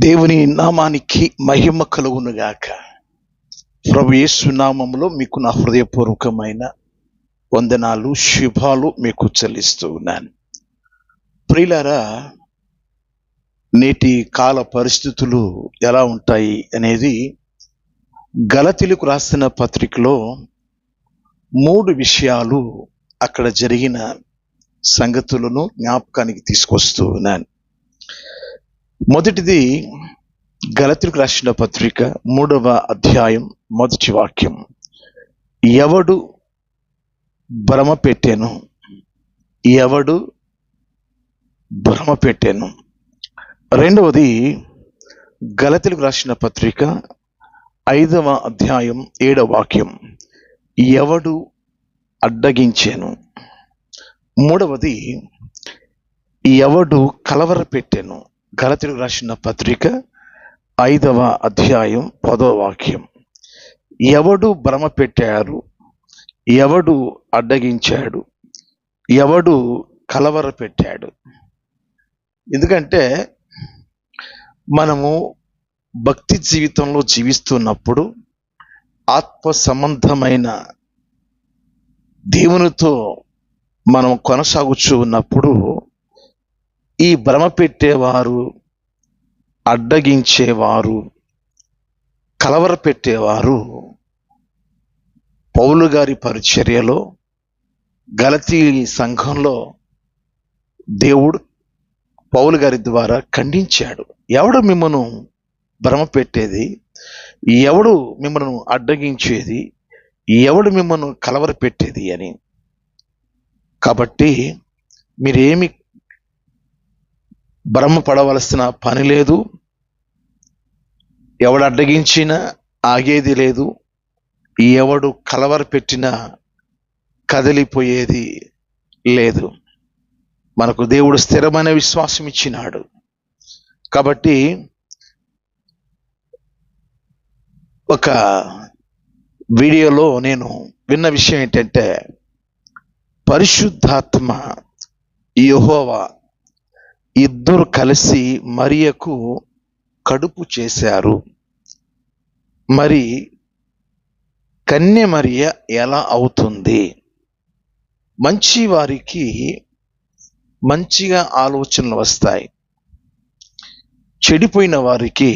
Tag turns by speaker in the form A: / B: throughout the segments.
A: దేవుని నామానికి మహిమ కలుగునుగాక. ప్రభు యేసు నామములో మీకు నా హృదయపూర్వకమైన వందనాలు, శుభాలు మీకు చెల్లిస్తూ ఉన్నాను. ప్రియులారా, నేటి కాల పరిస్థితులు ఎలా ఉంటాయి అనేది గలతీయులకు రాసిన పత్రికలో 3 విషయాలు అక్కడ జరిగిన సంగతులను జ్ఞాపకానికి తీసుకొస్తూ ఉన్నాను. మొదటిది, గలతీయులకు రాసిన పత్రిక 3వ అధ్యాయం 1వ వాక్యం. ఎవడు భ్రమ పెట్టెను, ఎవడు భ్రమ పెట్టెను. రెండవది, గలతీయులకు రాసిన పత్రిక 5వ అధ్యాయం 7వ వాక్యం. ఎవడు అడ్డగించెను. మూడవది, ఎవడు కలవర పెట్టెను. గలతీయులకు రాసిన పత్రిక 5వ అధ్యాయం 10వ వాక్యం. ఎవడు భ్రమ పెట్టారు, ఎవడు అడ్డగించాడు, ఎవడు కలవర పెట్టాడు. ఎందుకంటే మనము భక్తి జీవితంలో జీవిస్తున్నప్పుడు, ఆత్మ సంబంధమైన దేవునితో మనం కొనసాగుతూ ఉన్నప్పుడు, ఈ భ్రమ పెట్టేవారు, అడ్డగించేవారు, కలవర పెట్టేవారు పౌలు గారి పరిచర్యలో, గలతీ సంఘంలో దేవుడు పౌలు గారి ద్వారా ఖండించాడు. ఎవడు మిమ్మను భ్రమ పెట్టేది, ఎవడు మిమ్మల్ని అడ్డగించేది, ఎవడు మిమ్మల్ని కలవర పెట్టేది అని. కాబట్టి మీరేమి భ్రమ పడవలసిన పని లేదు. ఎవడు అడ్డగించినా ఆగేది లేదు, ఎవడు కలవర పెట్టినా కదిలిపోయేది లేదు. మనకు దేవుడు స్థిరమైన విశ్వాసం ఇచ్చినాడు. కాబట్టి ఒక వీడియోలో నేను విన్న విషయం ఏంటంటే, పరిశుద్ధాత్మ యెహోవా ఇద్దరు కలిసి మరియకు కడుపు చేశారు. మరి కన్య మరియ ఎలా అవుతుంది? మంచి వారికి మంచిగా ఆలోచనలు వస్తాయి, చెడిపోయిన వారికి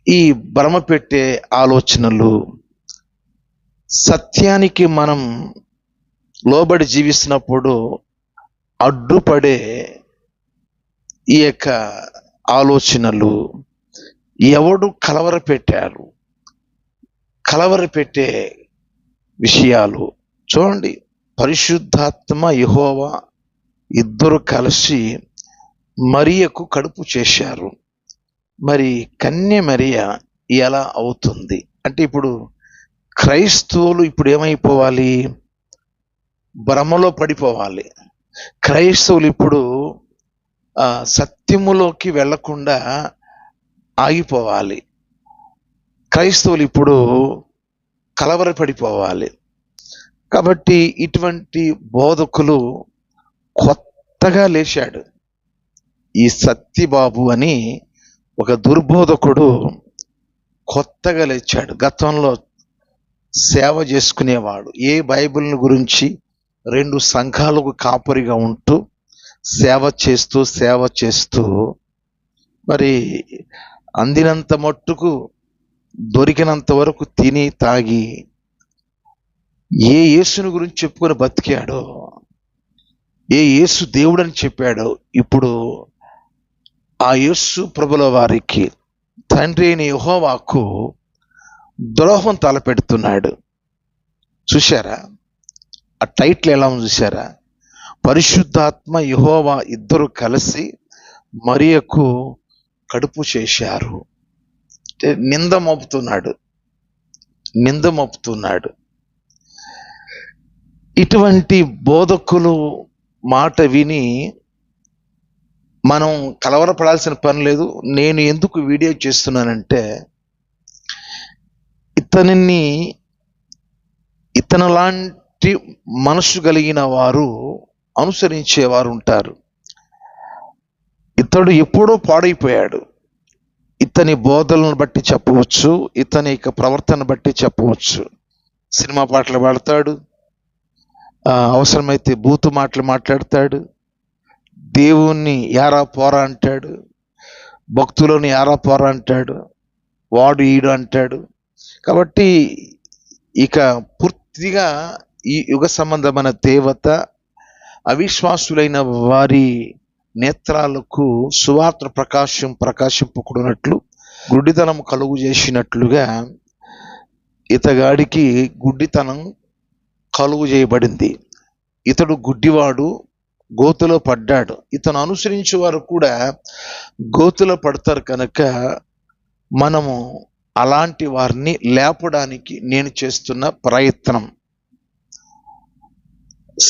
A: ఈ భ్రమ పెట్టే ఆలోచనలు, సత్యానికి మనం లోబడి జీవిస్తున్నప్పుడు అడ్డుపడే ఈ యొక్క ఆలోచనలు, ఎవడు కలవర పెట్టారు, కలవర పెట్టే విషయాలు. చూడండి, పరిశుద్ధాత్మ యెహోవా ఇద్దరు కలిసి మరియకు కడుపు చేశారు. మరి కన్య మరియ ఎలా అవుతుంది అంటే, ఇప్పుడు క్రైస్తవులు ఇప్పుడు ఏమైపోవాలి? భ్రమలో పడిపోవాలి. క్రైస్తవులు ఇప్పుడు సత్యములోకి వెళ్లకుండా ఆగిపోవాలి. క్రైస్తవులు ఇప్పుడు కలవరపడిపోవాలి. కాబట్టి ఇటువంటి బోధకులు కొత్తగా లేచాడు. ఈ సత్యబాబు అని ఒక దుర్బోధకుడు కొత్తగా లేచాడు. గతంలో సేవ చేసుకునేవాడు. ఏ బైబిల్ని గురించి 2 సంఘాలకు కాపరిగా ఉంటూ సేవ చేస్తూ మరి అందినంత మట్టుకు దొరికినంత వరకు తిని తాగి ఏ యేసుని గురించి చెప్పుకొని బతికాడో, ఏ యేసు దేవుడని చెప్పాడో, ఇప్పుడు ఆ యేసు ప్రభుల వారికి, తండ్రి అయిన యెహోవాకు ద్రోహం తలపెడుతున్నాడు. చూశారా ఆ టైటిల్ ఎలా ఉంది? చూశారా? పరిశుద్ధాత్మ యెహోవా ఇద్దరు కలిసి మరియకు కడుపు చేశారు. నింద మోపుతున్నాడు. ఇటువంటి బోధకులు మాట విని మనం కలవరపడాల్సిన పని లేదు. నేను ఎందుకు వీడియో చేస్తున్నానంటే, ఇతనిలాంటి మనసు కలిగిన వారు అనుసరించేవారు ఉంటారు. ఇతడు ఎప్పుడో పాడైపోయాడు. ఇతని బోధలను బట్టి చెప్పవచ్చు, ఇతని యొక్క ప్రవర్తన బట్టి చెప్పవచ్చు. సినిమా పాటలు పాడతాడు, అవసరమైతే బూతు మాటలు మాట్లాడతాడు, దేవుణ్ణి యారా పోరా అంటాడు, భక్తులను యారా పోరా అంటాడు, వాడు ఈడు అంటాడు. కాబట్టి ఇక పూర్తిగా ఈ యుగ సంబంధమైన దేవత అవిశ్వాసులైన వారి నేత్రాలకు సువార్త ప్రకాశింపకున్నట్లు గుడ్డితనం కలుగు చేసినట్లుగా ఇతగాడికి గుడ్డితనం కలుగు చేయబడింది. ఇతడు గుడ్డివాడు, గోతులో పడ్డాడు. ఇతను అనుసరించే వారు కూడా గోతులో పడతారు. కనుక మనము అలాంటి వారిని లేపడానికి నేను చేస్తున్న ప్రయత్నం.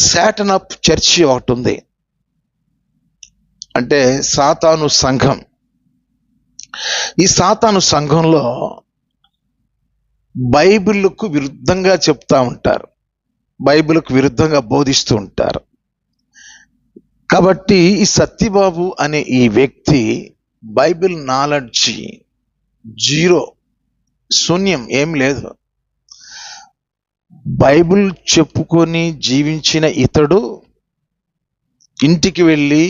A: సాటన్ ఆఫ్ చర్చి ఒకటి ఉంది, అంటే సాతాను సంఘం. ఈ సాతాను సంఘంలో బైబిల్కు విరుద్ధంగా చెప్తా ఉంటారు, బైబిల్కు విరుద్ధంగా బోధిస్తూ ఉంటారు. కాబట్టి ఈ సత్యబాబు అనే ఈ వ్యక్తి బైబిల్ నాలెడ్జ్ జీరో, శూన్యం, ఏం లేదు. బైబిల్ చెప్పుకొని జీవించిన ఇతడు ఇంటికి వెళ్ళి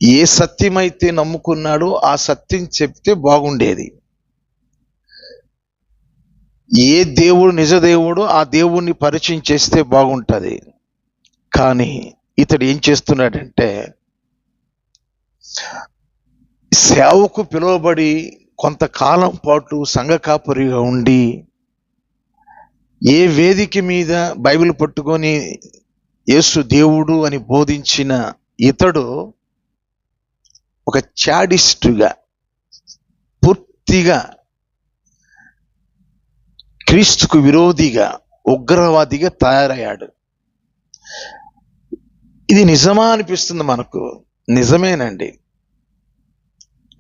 A: ఏ సత్యమైతే నమ్ముకున్నాడో ఆ సత్యం చెప్తే బాగుండేది. ఏ దేవుడు నిజ దేవుడు ఆ దేవుణ్ణి పరిచయం చేస్తే బాగుంటుంది. కానీ ఇతడు ఏం చేస్తున్నాడంటే, సేవకు పిలువబడి కొంతకాలం పాటు సంఘ కాపరిగా ఉండి ఏ వేదిక మీద బైబిల్ పట్టుకొని యేసు దేవుడు అని బోధించిన ఇతడు ఒక చాడిస్టుగా, పూర్తిగా క్రీస్తుకు విరోధిగా, ఉగ్రవాదిగా తయారయ్యాడు. ఇది నిజమా అనిపిస్తుంది మనకు. నిజమేనండి,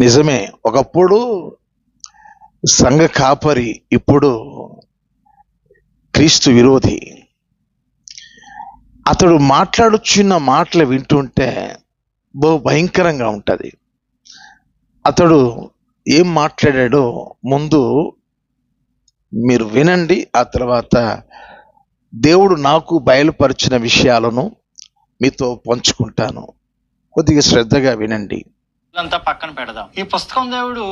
A: నిజమే. ఒకప్పుడు సంఘ కాపరి, ఇప్పుడు క్రీస్తు విరోధి. అతడు మాట్లాడుచున్న మాటలు వింటుంటే బహు భయంకరంగా ఉంటుంది. అతడు ఏం మాట్లాడాడో ముందు మీరు వినండి, ఆ తర్వాత దేవుడు నాకు బయలుపరిచిన విషయాలను మీతో పంచుకుంటాను. కొద్దిగా శ్రద్ధగా వినండి.
B: అంతా పక్కన పెడదాం. ఈ పుస్తకం దేవుడు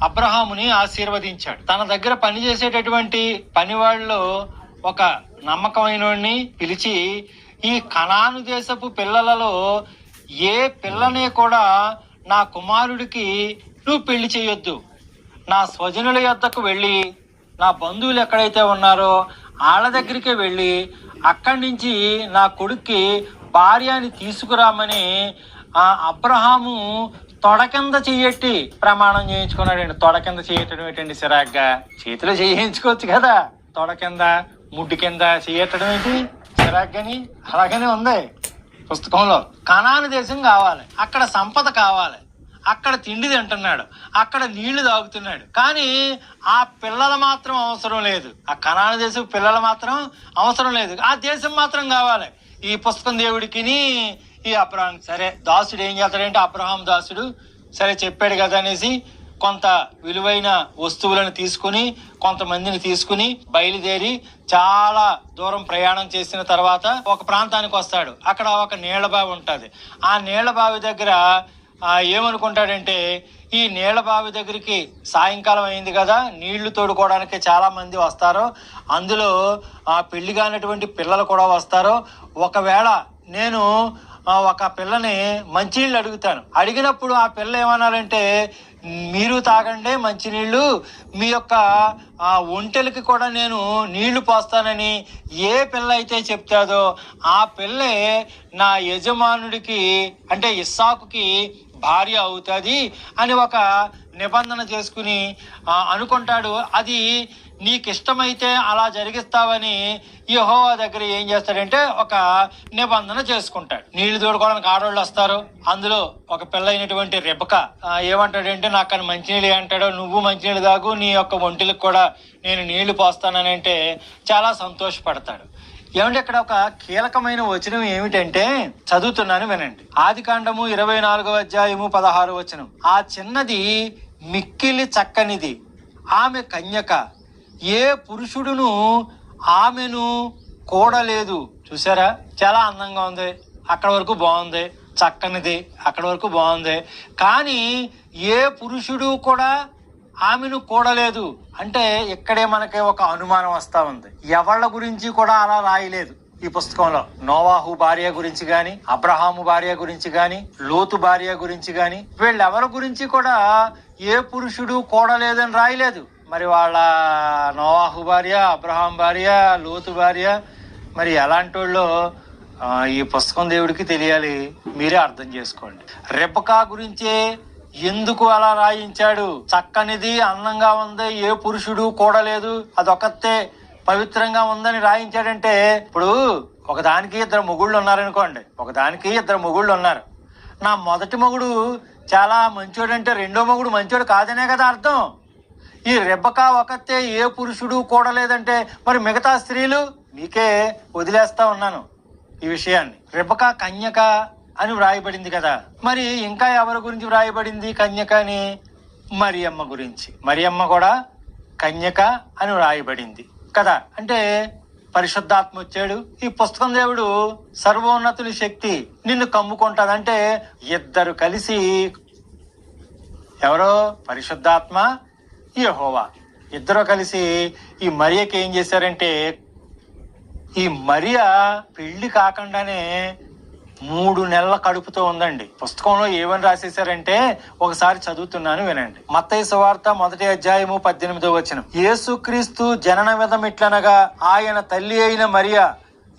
B: అబ్రహాముని ఆశీర్వదించాడు. తన దగ్గర పనిచేసేటటువంటి పని వాళ్ళలో ఒక నమ్మకమైన వాడిని పిలిచి, ఈ కనాను దేశపు పిల్లలలో ఏ పిల్లనే కూడా నా కుమారుడికి నువ్వు పెళ్లి చేయొద్దు. నా స్వజనుల యొద్దకు వెళ్ళి, నా బంధువులు ఎక్కడైతే ఉన్నారో వాళ్ళ దగ్గరికే వెళ్ళి అక్కడి నుంచి నా కొడుక్కి భార్యని తీసుకురామని ఆ అబ్రహాము తొడ కింద చెయ్యట్టి ప్రమాణం చేయించుకున్నాడండి. తొడ కింద చేయటం ఏంటండి సిరాగ్గా? చేతిలో చేయించుకోవచ్చు కదా. తొడ కింద, ముడ్డు కింద చేయటం ఏంటి సిరాగ్గాని? అలాగనే ఉంది పుస్తకంలో. కనాను దేశం కావాలి, అక్కడ సంపద కావాలి, అక్కడ తిండి తింటున్నాడు, అక్కడ నీళ్లు తాగుతున్నాడు. కానీ ఆ పిల్లలు మాత్రం అవసరం లేదు. ఆ కనాను దేశం పిల్లలు మాత్రం అవసరం లేదు, ఆ దేశం మాత్రం కావాలి. ఈ పుస్తకం దేవుడికిని ఈ అబ్రహాం. సరే, దాసుడు ఏం చేస్తాడంటే, అబ్రహాం దాసుడు సరే చెప్పాడు కదా అనేసి కొంత విలువైన వస్తువులను తీసుకుని, కొంతమందిని తీసుకుని బయలుదేరి చాలా దూరం ప్రయాణం చేసిన తర్వాత ఒక ప్రాంతానికి వస్తాడు. అక్కడ ఒక నీళ్ల బావి ఉంటుంది. ఆ నీళ్ల బావి దగ్గర ఏమనుకుంటాడంటే, ఈ నీళ్ల బావి దగ్గరికి సాయంకాలం అయింది కదా, నీళ్లు తోడుకోవడానికి చాలా మంది వస్తారు, అందులో పెళ్లి కానటువంటి పిల్లలు కూడా వస్తారు. ఒకవేళ నేను ఒక పిల్లని మంచినీళ్ళు అడుగుతాను, అడిగినప్పుడు ఆ పిల్ల ఏమన్నారంటే, మీరు తాగండి మంచినీళ్ళు, మీ యొక్క ఒంటెలకి కూడా నేను నీళ్లు పోస్తానని ఏ పిల్ల అయితే చెప్తాదో ఆ పిల్లే నా యజమానుడికి అంటే ఇస్సాకుకి భార్య అవుతుంది అని ఒక నిబంధన చేసుకుని అనుకుంటాడు. అది నీకు ఇష్టమైతే అలా జరిగిస్తావని యెహోవా దగ్గర ఏం చేస్తాడంటే ఒక నిబంధన చేసుకుంటాడు. నీళ్లు తోడుకోవడానికి ఆడవాళ్ళు వస్తారు. అందులో ఒక పిల్ల అయినటువంటి రెబకా ఏమంటాడంటే, నాకు మంచినీళ్ళు అంటాడో, నువ్వు మంచినీళ్ళు తాగు, నీ యొక్క ఒంటిలకు కూడా నేను నీళ్లు పోస్తానని అంటే చాలా సంతోషపడతాడు. ఏమంటే ఇక్కడ ఒక కీలకమైన వచనం ఏమిటంటే, చదువుతున్నాను వినండి. ఆదికాండము 24వ అధ్యాయము 16వ వచనం. ఆ చిన్నది మిక్కిలి చక్కనిది, ఆమె కన్యక, ఏ పురుషుడును ఆమెను కూడలేదు. చూసారా, చాలా అందంగా ఉంది, అక్కడ వరకు బాగుంది, చక్కనిది, అక్కడ వరకు బాగుంది. కానీ ఏ పురుషుడు కూడా ఆమెను కూడలేదు అంటే ఇక్కడే మనకి ఒక అనుమానం వస్తా ఉంది. ఎవళ్ళ గురించి కూడా అలా రాయలేదు ఈ పుస్తకంలో. నోవాహు భార్య గురించి గాని, అబ్రహాము భార్య గురించి గాని, లోతు భార్య గురించి గాని, వీళ్ళెవరి గురించి కూడా ఏ పురుషుడు కూడలేదని రాయలేదు. మరి వాళ్ళ నోవాహు భార్య, అబ్రహాం భార్య, లోతు భార్య మరి ఎలాంటి వాళ్ళో ఈ పుస్తకం దేవుడికి తెలియాలి, మీరే అర్థం చేసుకోండి. రెబకా గురించే ఎందుకు అలా రాయించాడు? చక్కనిది, అందంగా ఉంది, ఏ పురుషుడు కూడలేదు, అదొకతే పవిత్రంగా ఉందని రాయించాడంటే, ఇప్పుడు ఒకదానికి ఇద్దరు మొగుళ్ళు ఉన్నారనుకోండి, ఒకదానికి ఇద్దరు మొగుళ్ళు ఉన్నారు. నా మొదటి మొగుడు చాలా మంచోడంటే రెండో మొగుడు మంచోడు కాదనే కదా అర్థం. ఈ రెబకా ఒకతే ఏ పురుషుడు కూడలేదంటే మరి మిగతా స్త్రీలు? మీకే వదిలేస్తా ఉన్నాను ఈ విషయాన్ని. రెబకా కన్యక అని వ్రాయబడింది కదా, మరి ఇంకా ఎవరి గురించి వ్రాయబడింది కన్యక అని? మరియమ్మ గురించి. మరియమ్మ కూడా కన్యక అని వ్రాయబడింది కదా. అంటే పరిశుద్ధాత్మ వచ్చాడు. ఈ పుస్తకం దేవుడు సర్వోన్నతుని శక్తి నిన్ను కమ్ముకుంటాడు. అంటే ఇద్దరు కలిసి, ఎవరో పరిశుద్ధాత్మ, యెహోవా, ఇద్దరు కలిసి ఈ మరియకి ఏం చేశారంటే, ఈ మరియ పెళ్లి కాకుండానే 3 నెలల కడుపుతో ఉందండి. పుస్తకంలో ఏమని రాసేశారంటే ఒకసారి చదువుతున్నాను వినండి. మత్తయి సువార్త 1వ అధ్యాయము 18వ వచనం. యేసుక్రీస్తు జనన విధం ఇట్లనగా, ఆయన తల్లి అయిన మరియ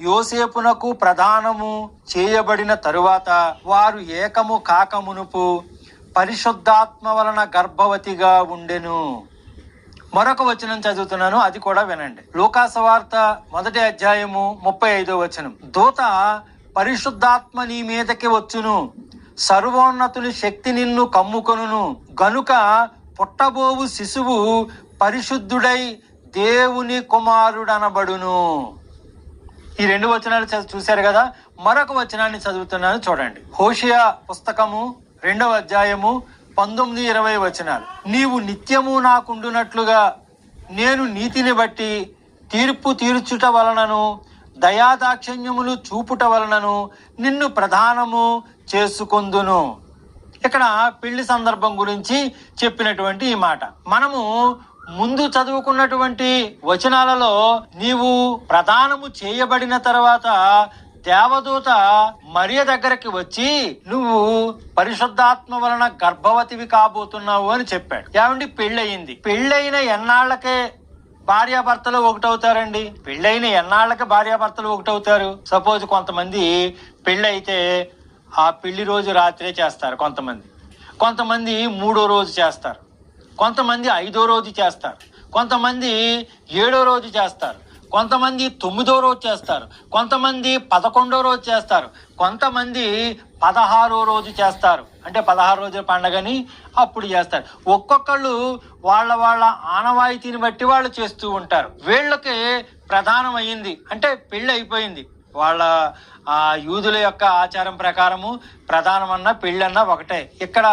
B: యోసేపునకు ప్రదానము చేయబడిన తరువాత వారు ఏకము కాకమునుపు పరిశుద్ధాత్మ వలన గర్భవతిగా ఉండెను. మరొక వచనం చదువుతున్నాను, అది కూడా వినండి. లూకా సువార్త 1వ అధ్యాయము 35వ వచనం. దూత పరిశుద్ధాత్మ నీ మీదకి వచ్చును, సర్వోన్నతుని శక్తి నిన్ను కమ్ముకొనును, గనుక పుట్టబోవు శిశువు పరిశుద్ధుడై దేవుని కుమారుడనబడును. ఈ 2 వచనాలు చూశారు కదా. మరొక వచనాన్ని చదువుతున్నాను చూడండి. హోషేయ పుస్తకము 2వ అధ్యాయము 19-20 వచనాలు. నీవు నిత్యము నాకుండునట్లుగా నేను నీతిని బట్టి తీర్పు తీర్చుట వలనను దయాదాక్షిణ్యములు చూపుట వలనను నిన్ను ప్రధానము చేసుకొందును. ఇక్కడ పెళ్లి సందర్భం గురించి చెప్పినటువంటి ఈ మాట. మనము ముందు చదువుకున్నటువంటి వచనాలలో నీవు ప్రధానము చేయబడిన తర్వాత దేవదూత మరియ దగ్గరికి వచ్చి నువ్వు పరిశుద్ధాత్మ వలన గర్భవతివి కాబోతున్నావు అని చెప్పాడు. ఏమండి, పెళ్ళయింది. పెళ్ళైన ఎన్నాళ్లకే భార్యాభర్తలు ఒకటవుతారండి? పెళ్ళైన ఎన్నాళ్ళకి భార్యాభర్తలు ఒకటవుతారు? సపోజ్ కొంతమంది పెళ్ళైతే ఆ పెళ్లి రోజు రాత్రే చేస్తారు, కొంతమంది 3వ రోజు చేస్తారు, కొంతమంది 5వ రోజు చేస్తారు, కొంతమంది 7వ రోజు చేస్తారు, కొంతమంది 9వ రోజు చేస్తారు, కొంతమంది 11వ రోజు చేస్తారు, కొంతమంది 16వ రోజు చేస్తారు. అంటే 16 రోజుల పండగని అప్పుడు చేస్తారు. ఒక్కొక్కళ్ళు వాళ్ళ ఆనవాయితీని బట్టి వాళ్ళు చేస్తూ ఉంటారు. వీళ్ళకి ప్రధానం అయ్యింది అంటే పెళ్లి అయిపోయింది. వాళ్ళ యూదుల యొక్క ఆచారం ప్రకారము ప్రధానమన్నా పెళ్ళన్నా ఒకటే. ఇక్కడ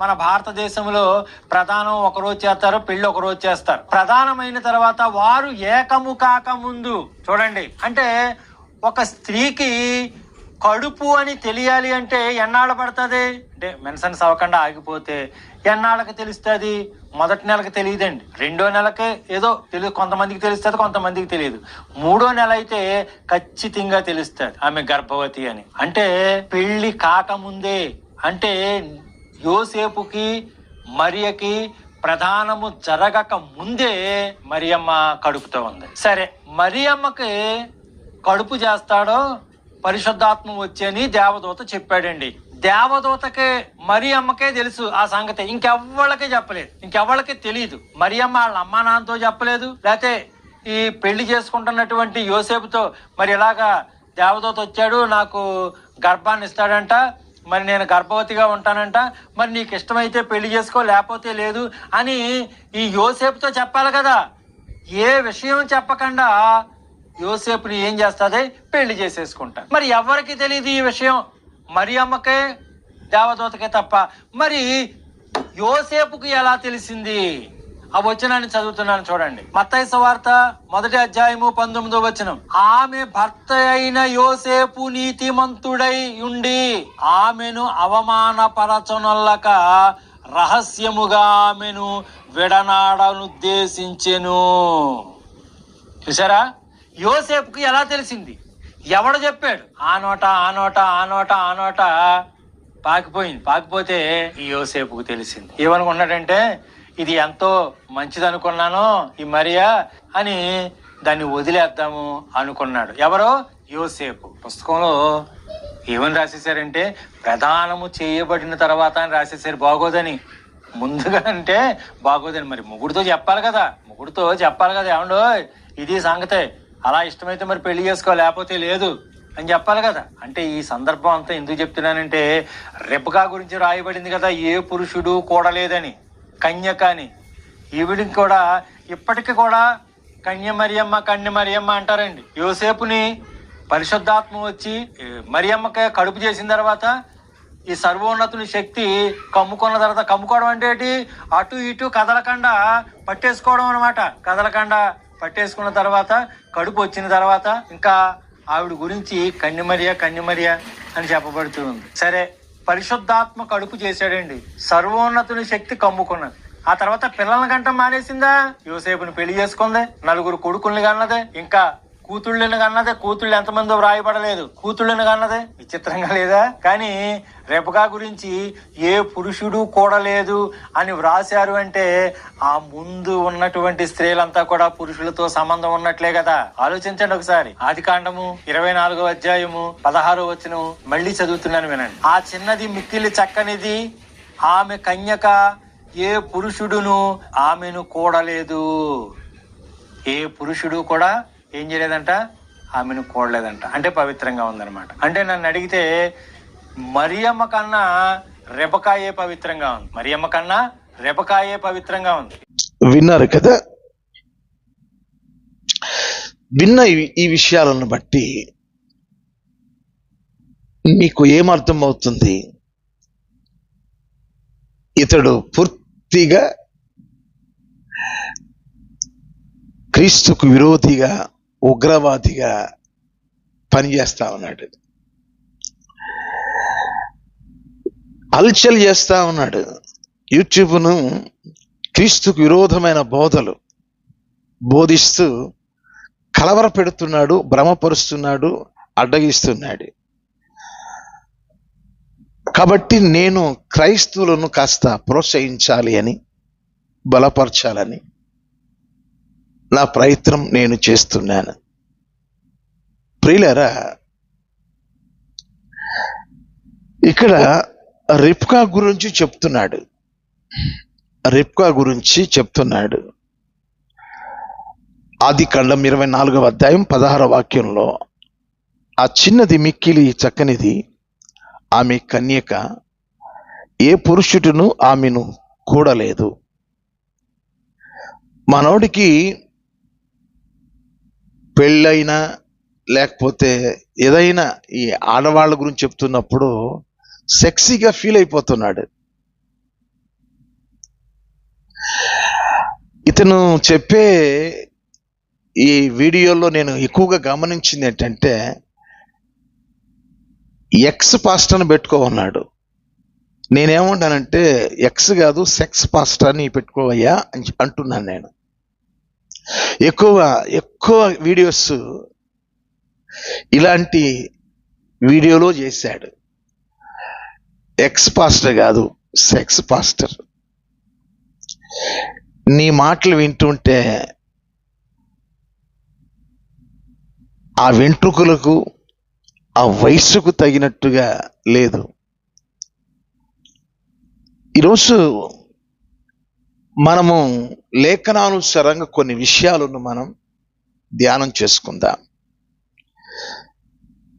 B: మన భారతదేశంలో ప్రధానం ఒకరోజు చేస్తారు, పెళ్లి ఒకరోజు చేస్తారు. ప్రధానమైన తర్వాత వారు ఏకము కాక ముందు, చూడండి, అంటే ఒక స్త్రీకి కడుపు అని తెలియాలి అంటే ఎన్నాళ్ళు పడుతుంది? అంటే మెన్సన్స్ అవ్వకుండా ఆగిపోతే ఎన్నాళ్ళకి తెలుస్తుంది? మొదటి నెలకి తెలియదండి, 2వ నెలకే ఏదో తెలియదు, కొంతమందికి తెలుస్తుంది, కొంతమందికి తెలియదు. 3వ నెల అయితే ఖచ్చితంగా తెలుస్తుంది ఆమె గర్భవతి అని. అంటే పెళ్లి కాకముందే, అంటే యోసేపుకి మరియకి ప్రధానము జరగక ముందే మరియమ్మ కడుపుతో ఉంది. సరే, మరియమ్మకి కడుపు చేస్తాడో పరిశుద్ధాత్మ వచ్చని దేవదూత చెప్పాడండి. దేవదూతకి మరియమ్మకే తెలుసు ఆ సంగతి, ఇంకెవ్వళ్ళకే చెప్పలేదు, ఇంకెవ్వళ్ళకే తెలియదు. మరియమ్మ వాళ్ళ అమ్మా నాన్నతో చెప్పలేదు, లేకపోతే ఈ పెళ్లి చేసుకుంటున్నటువంటి యోసేపుతో మరి ఇలాగా దేవదూత వచ్చాడు, నాకు గర్భాన్ని ఇస్తాడంట, మరి నేను గర్భవతిగా ఉంటానంట, మరి నీకు ఇష్టమైతే పెళ్లి చేసుకో, లేకపోతే లేదు అని ఈ యోసేపుతో చెప్పాలి కదా. ఏ విషయం చెప్పకుండా యోసేపుని ఏం చేస్తుంది? పెళ్లి చేసేసుకుంటా. మరి ఎవరికి తెలియదు ఈ విషయం? మరియమ్మకే, దేవదూతకే తప్ప. మరి యోసేపుకు ఎలా తెలిసింది? ఆ వచనాన్ని చదువుతున్నాను చూడండి. మత్తయి సువార్త 1వ అధ్యాయము 19వ వచనం. ఆమె భర్త అయిన యోసేపు నీతిమంతుడై ఉండి ఆమెను అవమానపరచనొల్లక రహస్యముగా ఆమెను విడనాడనుద్దేశించెను. చూసారా? యోసేపుకి ఎలా తెలిసింది? ఎవడు చెప్పాడు? ఆ నోట పాకిపోయింది. పాకిపోతే ఈ యోసేపుకు తెలిసింది. ఏమనుకున్నాడంటే, ఇది ఎంతో మంచిది అనుకున్నాను ఈ మరియా అని దాన్ని వదిలేద్దాము అనుకున్నాడు. ఎవరో? యోసేపు. పుస్తకంలో ఏమని రాసేసారంటే, ప్రదానము చేయబడిన తర్వాత అని రాసేసారు. బాగోదని, ముందుగా అంటే బాగోదని. మరి మొగుడితో చెప్పాలి కదా, ఏమండో ఇది సంగతే, అలా ఇష్టమైతే మరి పెళ్లి చేసుకో, లేకపోతే లేదు అని చెప్పాలి కదా. అంటే ఈ సందర్భం అంతా ఎందుకు చెప్తున్నానంటే, రెబకా గురించి రాయబడింది కదా, ఏ పురుషుడు కూడలేదని, కన్యక అని. ఈవిడికి కూడా ఇప్పటికి కూడా కన్య మరియమ్మ అంటారండి. యోసేపుని పరిశుద్ధాత్మ వచ్చి మరియమ్మకి కడుపు చేసిన తర్వాత ఈ సర్వోన్నతుని శక్తి కమ్ముకున్న తర్వాత, కమ్ముకోవడం అంటే ఏంటి? అటు ఇటు కదలకుండా పట్టేసుకోవడం అనమాట. కదలకుండా పట్టేసుకున్న తర్వాత, కడుపు వచ్చిన తర్వాత ఇంకా ఆవిడ గురించి కన్యమరియా అని చెప్పబడుతూ ఉంది. సరే, పరిశుద్ధాత్మ కడుపు చేశాడండి, సర్వోన్నతుని శక్తి కమ్ముకున్నది. ఆ తర్వాత పిల్లల్ని కంటం మానేసిందా? యోసేపుని పెళ్లి చేసుకుంది, 4 కొడుకుల్ని కన్నదే, ఇంకా కూతుళ్ళని కన్నదే. కూతుళ్ళు ఎంతమందో వ్రాయబడలేదు, కూతుళ్ళని కన్నదే. విచిత్రంగా లేదా? కానీ రెబకా గురించి ఏ పురుషుడు కూడలేదు అని వ్రాశారు అంటే, ఆ ముందు ఉన్నటువంటి స్త్రీలంతా కూడా పురుషులతో సంబంధం ఉన్నట్లే కదా. ఆలోచించండి ఒకసారి. ఆదికాండము 24వ అధ్యాయము 16వ వచనం మళ్ళీ చదువుతున్నాను, వినండి. ఆ చిన్నది మిక్కిలి చక్కనిది, ఆమె కన్యక, ఏ పురుషుడును ఆమెను కూడలేదు. ఏ పురుషుడు కూడా ఏం చేయలేదంట? ఆమెను కూడలేదంట. అంటే పవిత్రంగా ఉందన్నమాట. అంటే నన్ను అడిగితే మరియమ్మ కన్నా రెబకాయే పవిత్రంగా ఉంది.
A: విన్నారు కదా? విన్న ఈ విషయాలను బట్టి మీకు ఏమర్థం అవుతుంది? ఇతడు పూర్తిగా క్రీస్తుకు విరోధిగా, ఉగ్రవాదిగా పనిచేస్తా ఉన్నాడు, హల్చల్ చేస్తా ఉన్నాడు. యూట్యూబ్ను క్రీస్తుకు విరోధమైన బోధలు బోధిస్తూ కలవర పెడుతున్నాడు, భ్రమపరుస్తున్నాడు, అడ్డగిస్తున్నాడు. కాబట్టి నేను క్రైస్తవులను కాస్త ప్రోత్సహించాలి అని, బలపరచాలని నా ప్రయత్నం నేను చేస్తున్నాను. ప్రియులారా, ఇక్కడ రిబ్కా గురించి చెప్తున్నాడు. ఆదికాండం 24వ అధ్యాయం 16వ వాక్యంలో, ఆ చిన్నది మిక్కిలి చక్కనిది, ఆమె కన్యక, ఏ పురుషుడును ఆమెను కూడలేదు. మనోడికి పెళ్ళైనా లేకపోతే ఏదైనా ఈ ఆడవాళ్ళ గురించి చెప్తున్నప్పుడు సెక్సీగా ఫీల్ అయిపోతున్నాడు. ఇతను చెప్పే ఈ వీడియోలో నేను ఎక్కువగా గమనించింది ఏంటంటే, ఎక్స్ పాస్టర్ని పెట్టుకోమన్నాడు. నేనేమంటానంటే, ఎక్స్ కాదు, సెక్స్ పాస్టర్ని పెట్టుకోవయ్యా అని అంటున్నాను నేను. ఎక్కువ వీడియోస్ ఇలాంటి వీడియోలో చేశాడు. ఎక్స్ పాస్టర్ కాదు, సెక్స్ పాస్టర్. నీ మాటలు వింటుంటే ఆ వెంట్రుకలకు, ఆ వయస్సుకు తగినట్టుగా లేదు. ఈరోజు మనము లేఖనానుసారంగా కొన్ని విషయాలను మనం ధ్యానం చేసుకుందాం.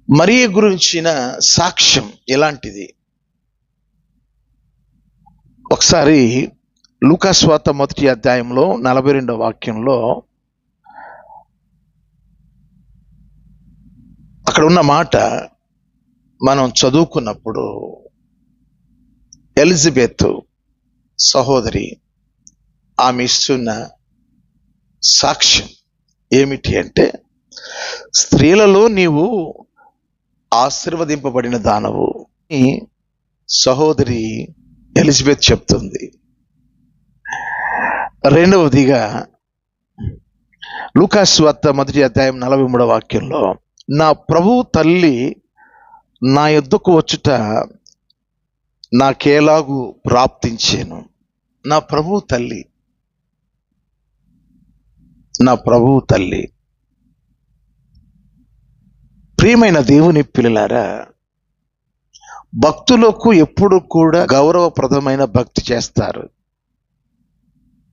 A: మరియ గురించిన సాక్ష్యం ఎలాంటిది? ఒకసారి లూకాసు వార్త 1వ అధ్యాయంలో 42వ వాక్యంలో, అక్కడ ఉన్న మాట మనం చదువుకున్నప్పుడు ఎలిజబెత్ సహోదరి ఆమె ఇస్తున్న సాక్ష్యం ఏమిటి అంటే, స్త్రీలలో నీవు ఆశీర్వదింపబడిన దానవు అని సహోదరి ఎలిజబెత్ చెప్తుంది. రెండవదిగా లూకాసు వార్త 1వ అధ్యాయం 43వ వాక్యంలో, నా ప్రభువు తల్లి నా యొద్దకు వచ్చుట నాకేలాగు ప్రాప్తించాను. నా ప్రభువు తల్లి, నా ప్రభువు తల్లి. ప్రియమైన దేవుని పిల్లలారా, భక్తులకు ఎప్పుడు కూడా గౌరవప్రదమైన భక్తి చేస్తారు.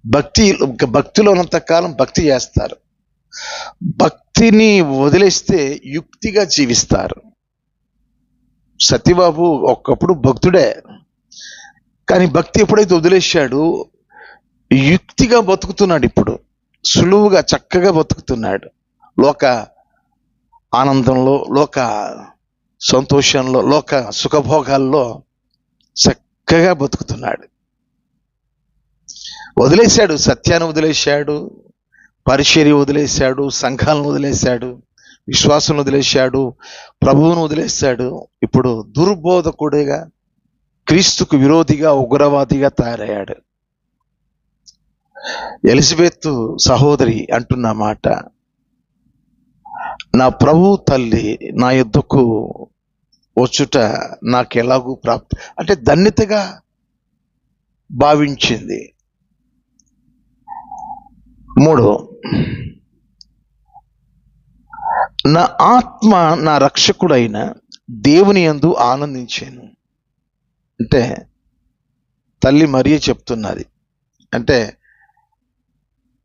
A: భక్తిలో ఉన్నంతకాలం భక్తి చేస్తారు. భక్తిని వదిలేస్తే యుక్తిగా జీవిస్తారు. సత్యబాబు ఒకప్పుడు భక్తుడే, కానీ భక్తి ఎప్పుడైతే వదిలేశాడు యుక్తిగా బతుకుతున్నాడు. ఇప్పుడు సులువుగా చక్కగా బతుకుతున్నాడు. లోక ఆనందంలో, లోక సంతోషంలో, లోక సుఖభోగాల్లో చక్కగా బతుకుతున్నాడు. వదిలేశాడు, సత్యాన్ని వదిలేశాడు, పరిచర్య వదిలేశాడు, సంఘాలను వదిలేశాడు, విశ్వాసం వదిలేశాడు, ప్రభువును వదిలేశాడు. ఇప్పుడు దుర్బోధకుడిగా, క్రీస్తుకు విరోధిగా, ఉగ్రవాదిగా తయారయ్యాడు. ఎలిజబెత్ సహోదరి అంటున్న మాట, నా ప్రభు తల్లి నా యొద్దకు వచ్చుట నాకు ఎలాగూ ప్రాప్తి, అంటే ధన్యతగా భావించింది. 3, నా ఆత్మ నా రక్షకుడైన దేవుని యందు ఆనందించాను. అంటే తల్లి మరియ చెప్తున్నది. అంటే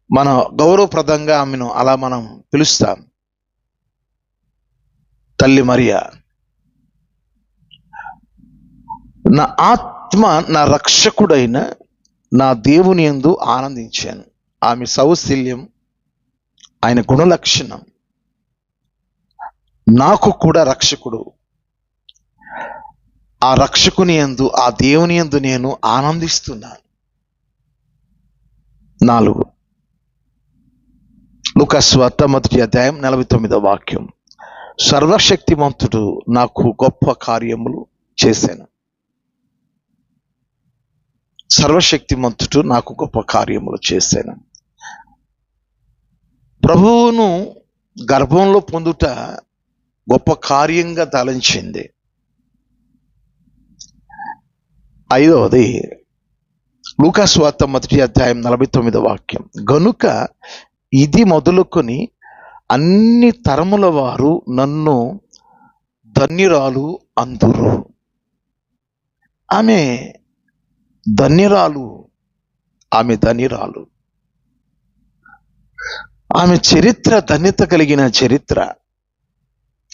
A: మన గౌరవప్రదంగా ఆమెను అలా మనం పిలుస్తాం, తల్లి మరియ. నా ఆత్మ నా రక్షకుడైన నా దేవుని యందు ఆనందించాను. ఆమె సౌశల్యం, ఆయన గుణలక్షణం నాకు కూడా రక్షకుడు. ఆ రక్షకుని యందు, ఆ దేవుని యందు నేను ఆనందిస్తున్నాను. 4, లూకాసు వార్త 1వ అధ్యాయం 49వ వాక్యం, సర్వశక్తిమంతుడు నాకు గొప్ప కార్యములు చేశాను. సర్వశక్తిమంతుడు నాకు గొప్ప కార్యములు చేశాను. ప్రభువును గర్భంలో పొందుట గొప్ప కార్యంగా తలంచింది. 5వది లూకాసు వార్త 1వ అధ్యాయం 49వ వాక్యం, గనుక ఇది మొదలుకొని అన్ని తరముల వారు నన్ను ధన్యురాలు అందురు. ఆమె ధన్యురాలు, ఆమె ధన్యురాలు. ఆమె చరిత్ర ధన్యత కలిగిన చరిత్ర.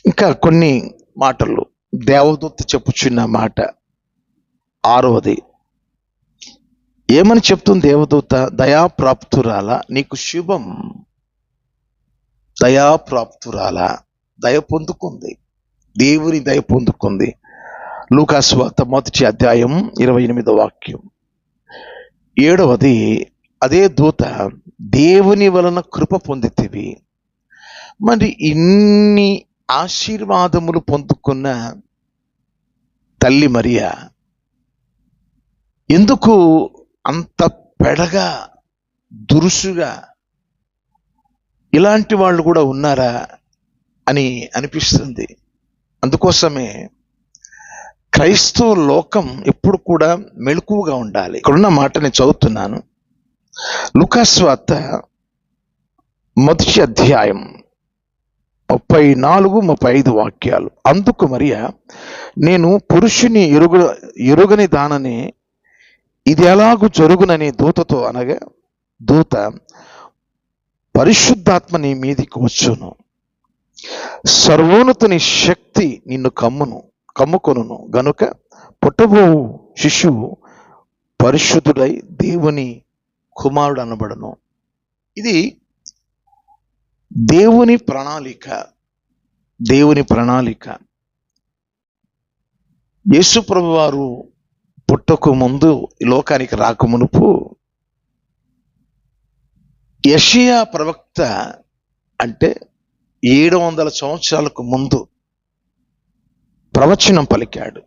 A: ఇంకా కొన్ని మాటలు దేవదూత చెప్పుచున్న మాట. 6వది ఏమని చెప్తుంది దేవదూత? దయాప్రాప్తురాలా నీకు శుభం. దయాప్రాప్తురాలా, దయ పొందుకుంది, దేవుని దయ పొందుకుంది. లూకాసు వార్త 1వ అధ్యాయం 28వ వాక్యం. 7వది అదే దూత, దేవుని వలన కృప పొందితివి. మరి ఇన్ని ఆశీర్వాదములు పొందుకున్న తల్లి మరియా ఎందుకు అంత పెడగా, దురుసుగా, ఇలాంటి వాళ్ళు కూడా ఉన్నారా అని అనిపిస్తుంది. అందుకోసమే క్రైస్తవ లోకం ఎప్పుడు కూడా మెలకువగా ఉండాలి. ఇక్కడున్న మాట నేను చదువుతున్నాను. లూకాసు వార్త 1వ అధ్యాయం 34, 35 వాక్యాలు. అందుకు మరియా, నేను పురుషుని ఎరుగని దానని ఇది ఎలాగూ జరుగునని దూతతో అనగా, దూత, పరిశుద్ధాత్మ నీ మీదికి వచ్చును, సర్వోన్నతుని శక్తి నిన్ను కమ్ముకొనును గనుక పుట్టబోవు శిశువు పరిశుద్ధుడై దేవుని కుమారుడు అనబడను. ఇది దేవుని ప్రణాళిక. దేవుని ప్రణాళిక. యేసు ప్రభు వారు పుట్టక ముందు, ఈ లోకానికి రాకమునుపు, యెషయా ప్రవక్త అంటే 700 సంవత్సరాలకు ముందు ప్రవచనం పలికాడు.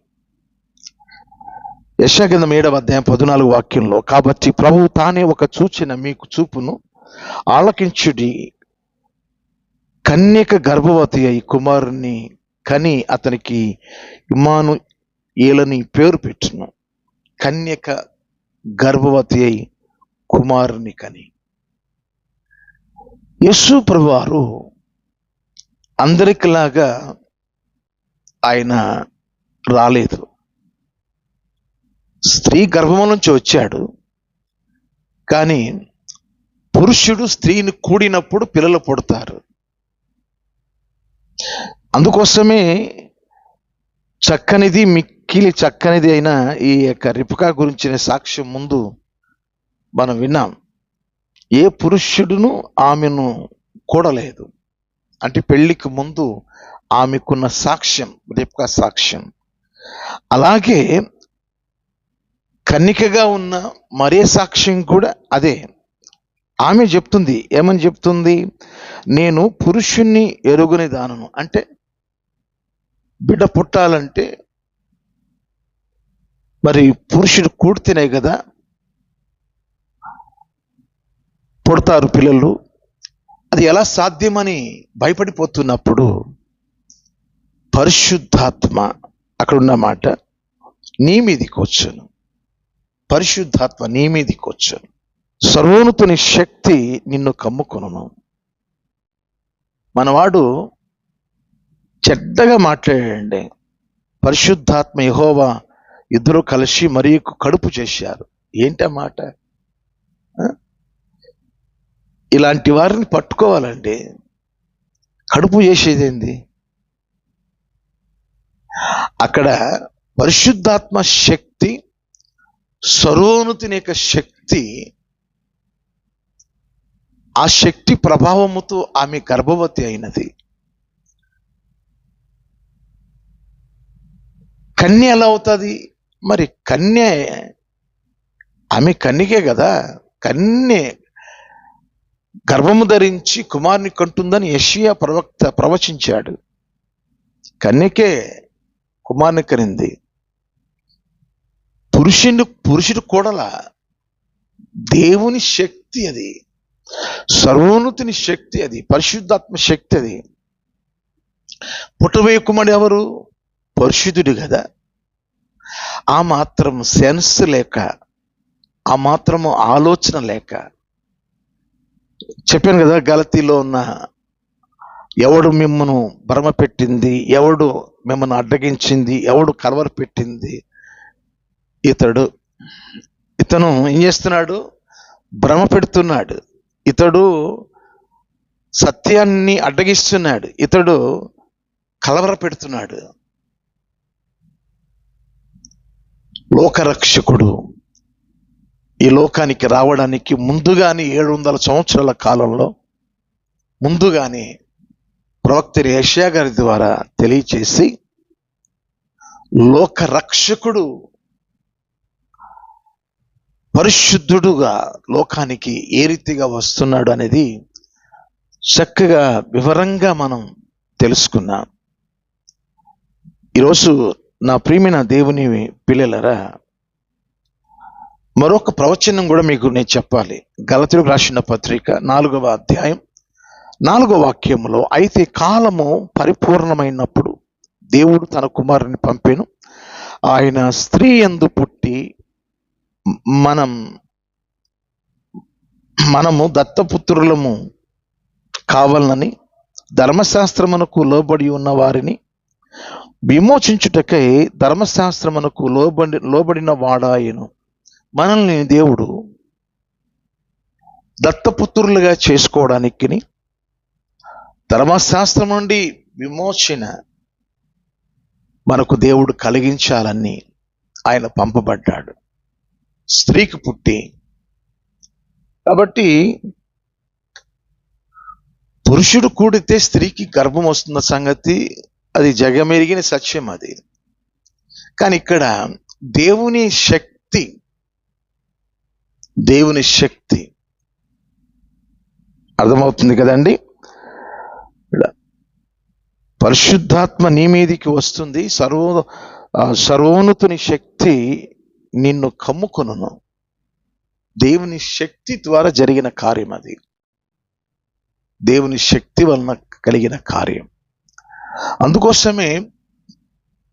A: యెషయా గ్రంథం 7వ అధ్యాయం 14 వాక్యంలో, కాబట్టి ప్రభువు తానే ఒక సూచన మీకు చూపును, ఆలకించుడి, కన్యక గర్భవతి అయి కుమారుని కని అతనికి ఇమ్మానుయేలని పేరు పెట్టును. కన్యక గర్భవతి అయి కుమారుని కని. యేసు ప్రభువారు అందరికిలాగా ఆయన రాలేదు. స్త్రీ గర్భం నుంచి వచ్చాడు, కానీ పురుషుడు స్త్రీని కూడినప్పుడు పిల్లలు పుడతారు. అందుకోసమే చక్కనిది, మిక్కిలి చక్కనిది అయిన ఈ యొక్క రిబ్కా గురించిన సాక్ష్యం ముందు మనం విన్నాం. ఏ పురుషుడును ఆమెను కూడలేదు, అంటే పెళ్లికి ముందు ఆమెకున్న సాక్ష్యం రిబ్కా సాక్ష్యం. అలాగే కన్నికగా ఉన్న మరే సాక్ష్యం కూడా అదే. ఆమె చెప్తుంది, ఏమని చెప్తుంది? నేను పురుషుణ్ణి ఎరుగని దానను. అంటే బిడ్డ పుట్టాలంటే మరి పురుషుడు కూడితేనే కదా పుడతారు పిల్లలు. అది ఎలా సాధ్యమని భయపడిపోతున్నప్పుడు పరిశుద్ధాత్మ, అక్కడ ఉన్న మాట, నీ మీదికి వచ్చాను. పరిశుద్ధాత్మ నీ మీదికి వచ్చాను, సర్వోన్నతుని శక్తి నిన్ను కమ్ముకొనును. మనవాడు చెడ్డగా మాట్లాడండి. పరిశుద్ధాత్మ యెహోవా ఇద్దరు కలిసి మరియు కడుపు చేశారు. ఏంటి ఆ మాట? ఇలాంటి వారిని పట్టుకోవాలండి. కడుపు చేసేదేంది? అక్కడ పరిశుద్ధాత్మ శక్తి, సర్వోన్నతుని యొక్క శక్తి, ఆ శక్తి ప్రభావముతో ఆమె గర్భవతి అయినది. కన్య ఎలా అవుతుంది మరి? కన్య, ఆమె కన్యకే కదా. కన్య గర్భము ధరించి కుమారుని కంటుందని యెషయా ప్రవక్త ప్రవచించాడు. కన్యకే కుమారుని కనింది. పురుషుడు కూడల. దేవుని శక్తి అది, సర్వోన్నతుని శక్తి అది, పరిశుద్ధాత్మ శక్తి అది. పుట్టబోయే కుమారుడు ఎవరు? పరిశుద్ధుడు కదా. ఆ మాత్రం సెన్స్ లేక, ఆ మాత్రము ఆలోచన లేక, చెప్పాను కదా, గలతీలో ఉన్న ఎవడు మిమ్మను భ్రమ పెట్టింది, ఎవడు మిమ్మల్ని అడ్డగించింది, ఎవడు కలవర పెట్టింది? ఇతను ఏం చేస్తున్నాడు? భ్రమ పెడుతున్నాడు. ఇతడు సత్యాన్ని అడ్డగిస్తున్నాడు. ఇతడు కలవర పెడుతున్నాడు. లోకరక్షకుడు ఈ లోకానికి రావడానికి ముందుగానే 700 సంవత్సరాల కాలంలో ముందుగానే ప్రవక్త యెషయా గారి ద్వారా తెలియచేసి, లోకరక్షకుడు పరిశుద్ధుడుగా లోకానికి ఏ రీతిగా వస్తున్నాడు అనేది చక్కగా వివరంగా మనం తెలుసుకున్నాం. ఈరోజు నా ప్రియమైన దేవుని పిల్లలరా, మరొక ప్రవచనం కూడా మీకు నేను చెప్పాలి. గలతీయులకు రాసిన పత్రిక 4వ అధ్యాయం 4వ వాక్యంలో, అయితే కాలము పరిపూర్ణమైనప్పుడు దేవుడు తన కుమారుని పంపెను. ఆయన స్త్రీ యందు పుట్టి మనము దత్తపుత్రులము కావాలని ధర్మశాస్త్రమునకు లోబడి ఉన్న వారిని విమోచించుటకై ధర్మశాస్త్రమునకు లోబడిన వాడాయను. మనల్ని దేవుడు దత్తపుత్రులుగా చేసుకోవడానికి, ధర్మశాస్త్రం నుండి విమోచన మనకు దేవుడు కలిగించాలని ఆయన పంపబడ్డాడు, స్త్రీకి పుట్టి. కాబట్టి పురుషుడు కూడితే స్త్రీకి గర్భం వస్తున్న సంగతి అది జగమెరిగిన సత్యం అది. కానీ ఇక్కడ దేవుని శక్తి అర్థమవుతుంది కదండి. పరిశుద్ధాత్మ నీ మీదికి వస్తుంది, సర్వోన్నతుని శక్తి నిన్ను కమ్ముకొనును. దేవుని శక్తి ద్వారా జరిగిన కార్యం అది, దేవుని శక్తి వలన కలిగిన కార్యం. అందుకోసమే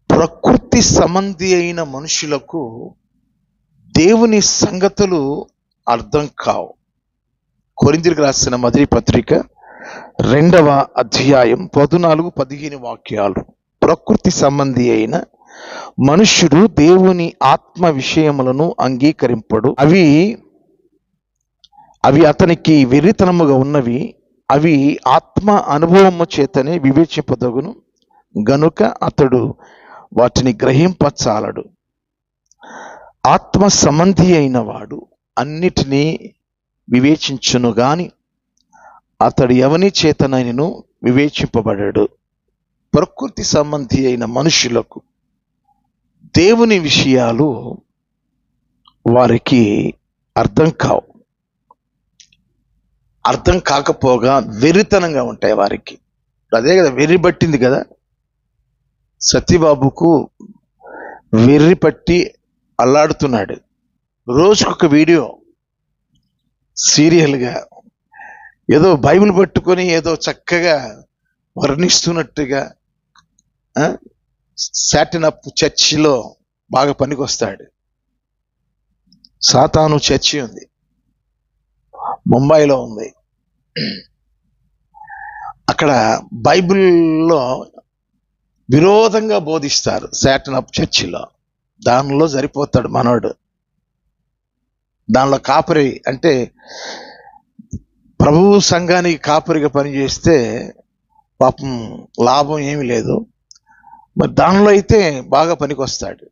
A: ప్రకృతి సంబంధి అయిన మనుషులకు దేవుని సంగతులు అర్థం కావు. కొరింథీయులకు రాసిన మొదటి పత్రిక 2వ అధ్యాయం 14-15 వాక్యాలు. ప్రకృతి సంబంధి అయిన మనుష్యుడు దేవుని ఆత్మ విషయములను అంగీకరింపడు, అవి అతనికి వెర్రితనముగా ఉన్నవి, అవి ఆత్మ అనుభవము చేతనే వివేచింపదగును గనుక అతడు వాటిని గ్రహింపచాలడు. ఆత్మ సంబంధి అయిన వాడు అన్నిటినీ వివేచించును గాని అతడు ఎవని చేతనైనను వివేచింపబడడు. ప్రకృతి సంబంధి అయిన మనుషులకు దేవుని విషయాలు వారికి అర్థం కావు. అర్థం కాకపోగా వెర్రితనంగా ఉంటాయి వారికి. అదే కదా వెర్రి పట్టింది కదా సత్యబాబుకు. వెర్రి పట్టి అల్లాడుతున్నాడు. రోజుకొక వీడియో సీరియల్గా ఏదో బైబిల్ పట్టుకొని ఏదో చక్కగా వర్ణిస్తున్నట్టుగా సాటినప్ చర్చిలో బాగా పనికొస్తాడు. సాతాను చర్చి ఉంది, ముంబైలో ఉంది. అక్కడ బైబిల్లో విరోధంగా బోధిస్తారు సాటినప్ చర్చిలో. దానిలో సరిపోతాడు మనోడు. దానిలో కాపరి అంటే ప్రభువు సంఘానికి కాపరిగా పనిచేస్తే పాపం లాభం ఏమీ లేదు. మరి దానిలో అయితే బాగా పనికొస్తాడు,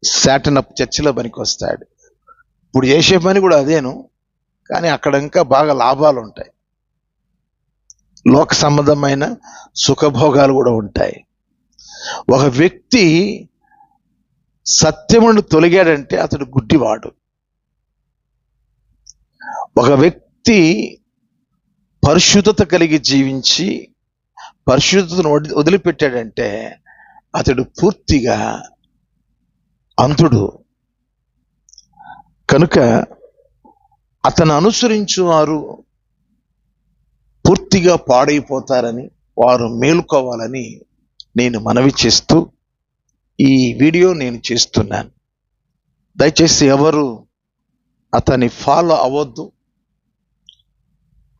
A: సాటినప్ చర్చిలో పనికొస్తాడు. ఇప్పుడు చేసే పని కూడా అదేను, కానీ అక్కడ ఇంకా బాగా లాభాలు ఉంటాయి, లోక సంబంధమైన సుఖభోగాలు కూడా ఉంటాయి. ఒక వ్యక్తి సత్యమును తొలగాడంటే అతడు గుడ్డివాడు. ఒక వ్యక్తి పరిశుద్ధత కలిగి జీవించి పరిశుద్ధతను వదిలిపెట్టాడంటే అతడు పూర్తిగా అంధుడు. కనుక అతను అనుసరించు వారు పూర్తిగా పాడైపోతారని వారు మేలుకోవాలని నేను మనవి చేస్తూ ఈ వీడియో నేను చేస్తున్నాను. దయచేసి ఎవరు అతన్ని ఫాలో అవ్వద్దు.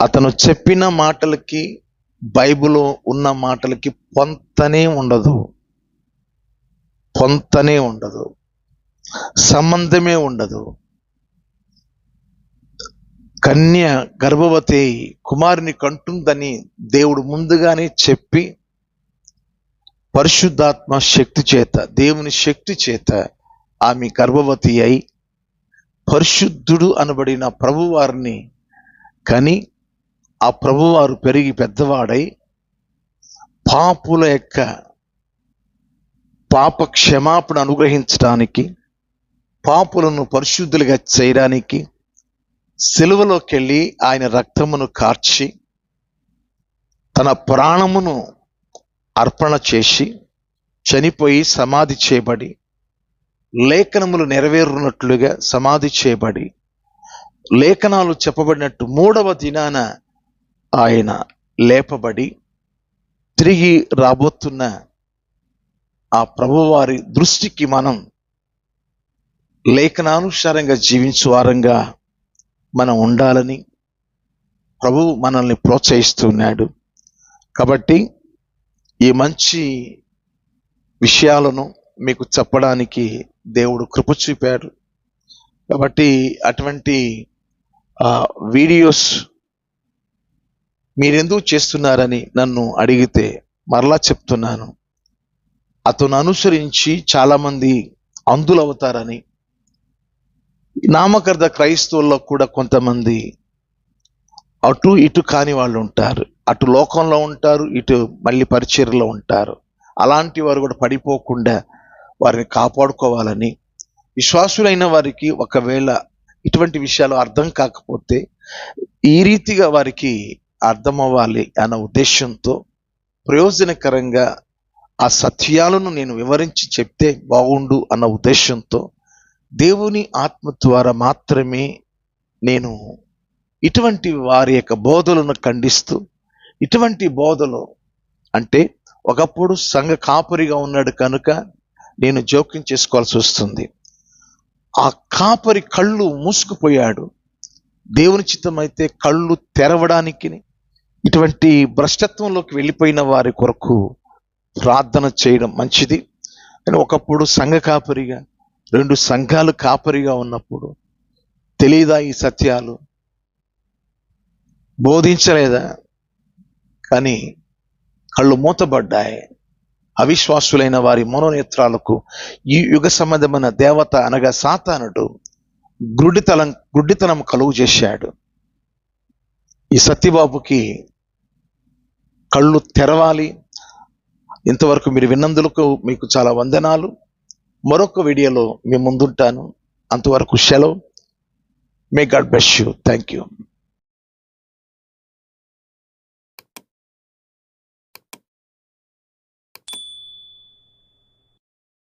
A: అతను చెప్పిన మాటలకి బైబిల్లో ఉన్న మాటలకి పొంతనే ఉండదు, సంబంధమే ఉండదు. కన్య గర్భవతి కుమారుని కంటుందని దేవుడు ముందుగానే చెప్పి పరిశుద్ధాత్మ శక్తి చేత, దేవుని శక్తి చేత ఆమె గర్భవతి అయి పరిశుద్ధుడు అనబడిన ప్రభువారిని కని ఆ ప్రభువారు పెరిగి పెద్దవాడై పాపుల యొక్క పాప క్షమాపణ అనుగ్రహించడానికి, పాపులను పరిశుద్ధులుగా చేయడానికి సిలువలోకి వెళ్ళి ఆయన రక్తమును కార్చి తన ప్రాణమును అర్పణ చేసి చనిపోయి సమాధి చేయబడి, లేఖనములు నెరవేరునట్లుగా సమాధి చేయబడి, లేఖనాలు చెప్పబడినట్టు 3వ దినాన ఆయన లేపబడి తిరిగి రాబోతున్న ఆ ప్రభువారి దృష్టికి మనం లేఖనానుసారంగా జీవించు వారంగా మనం ఉండాలని ప్రభువు మనల్ని ప్రోత్సహిస్తున్నాడు. కాబట్టి ఈ మంచి విషయాలను మీకు చెప్పడానికి దేవుడు కృప చూపాడు. కాబట్టి అటువంటి వీడియోస్ మీరెందుకు చేస్తున్నారని నన్ను అడిగితే మరలా చెప్తున్నాను, అతను అనుసరించి చాలామంది అంధులవుతారని. నామకార్థ క్రైస్తవుల్లో కూడా కొంతమంది అటు ఇటు కాని వాళ్ళు ఉంటారు. అటు లోకంలో ఉంటారు, ఇటు మళ్ళీ పరిచర్యలో ఉంటారు. అలాంటి వారు కూడా పడిపోకుండా వారిని కాపాడుకోవాలని, విశ్వాసులైన వారికి ఒకవేళ ఇటువంటి విషయాలు అర్థం కాకపోతే ఈ రీతిగా వారికి అర్థం అవ్వాలి అన్న ఉద్దేశంతో ప్రయోజనకరంగా ఆ సత్యాలను నేను వివరించి చెప్తే బాగుండు అన్న ఉద్దేశంతో దేవుని ఆత్మ ద్వారా మాత్రమే నేను ఇటువంటి వారి యొక్క బోధలను ఖండిస్తూ, ఇటువంటి బోధలు అంటే ఒకప్పుడు సంఘ కాపరిగా ఉన్నాడు కనుక నేను జోక్యం చేసుకోవాల్సి వస్తుంది. ఆ కాపరి కళ్ళు మూసుకుపోయాడు. దేవుని చిత్తమైతే కళ్ళు తెరవడానికి ఇటువంటి భ్రష్టత్వంలోకి వెళ్ళిపోయిన వారి కొరకు ప్రార్థన చేయడం మంచిది. కానీ ఒకప్పుడు సంఘ కాపరిగా, 2 సంఘాలు కాపరిగా ఉన్నప్పుడు తెలీదా ఈ సత్యాలు? బోధించలేదా? కానీ కళ్ళు మూతబడ్డాయి. అవిశ్వాసులైన వారి మనోనేత్రాలకు ఈ యుగ సంబంధమైన దేవత అనగా సాతానుడు గుడ్డితనం కలుగు చేశాడు. ఈ సత్యబాబుకి కళ్ళు తెరవాలి. ఇంతవరకు మీరు విన్నందులకు మీకు చాలా వందనాలు. మరొక వీడియోలో మీ ముందుంటాను. అంతవరకు సెలవు. May God bless you. Thank you.